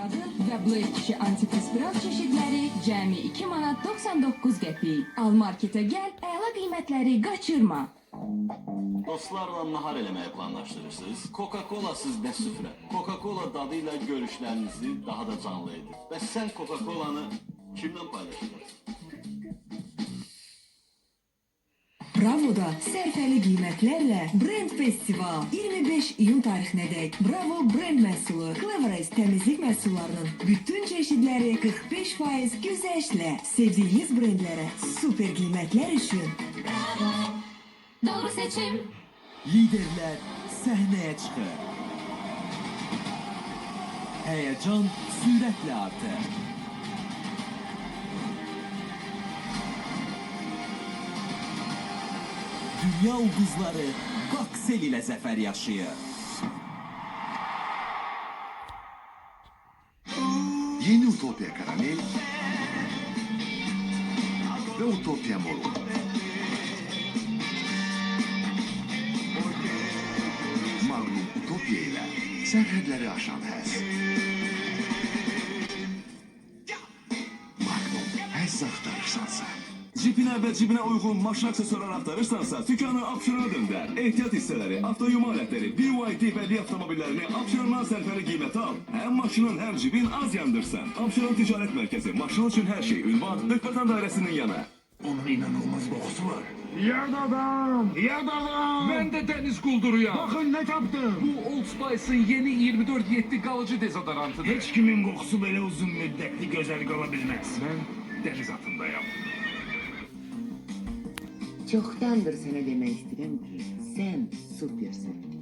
Qadın və Blade kişi antiperspirant çeşidləri cəmi 2 manat 99 qəpik. Al marketə gəl, əla qiymətləri qaçırma. Dostlarla nahar eləməyi planlaşdırırsınız. Coca-Cola sizdə süfrə. Coca-Cola dadıyla görüşlərinizi daha da canlı edir. Və sən Coca-Colanı kimlə paylaşacaksın? Bravo'da sərfəli qiymətlərlə Brand Festival 25 iyun tarixinədək Bravo brend məhsulu Cleverest təmizlik məhsullarının bütün çeşidləri 45% güzəştlə sevdiyiniz brendlərə super qiymətlər üçün Doğru seçim. Liderlər səhnəyə çıxır. Həyəcan sürətlə artır. Dünya ulduzları Baksel ilə zəfər yaşayır. Yeni Utopya Karamel ve Utopya Moru. Magnum Utopya ile sərhədləri aşan həz. Magnum həz axtarırsansa. Cipinə və cibinə uyğun maşın aksesuarlar axtarırsansa, dükkanı Abşerona döndər. Ehtiyat hissələri, avtoyuma alətləri, BYD və Li avtomobillərini Abşerondan sərfəli qiymətə al. Həm maşının, həm cibin az yandırsan. Abşeron Ticarət Mərkəzi, maşın üçün hər şey, ünvan, Dökbatan dairəsinin yanı. Onun inanılmaz kokusu var. Yad adam! Yad adam! Ben de deniz kulduruyam. Bakın ne taptım. Bu Old Spice'ın yeni 24-7 kalıcı dezodorantıdır. Hiç kimin kokusu böyle uzun müddetli güzel kalabilmez. Ben deniz altındayım. Çoxdandır sənə demək istəyirəm ki, sən supersən.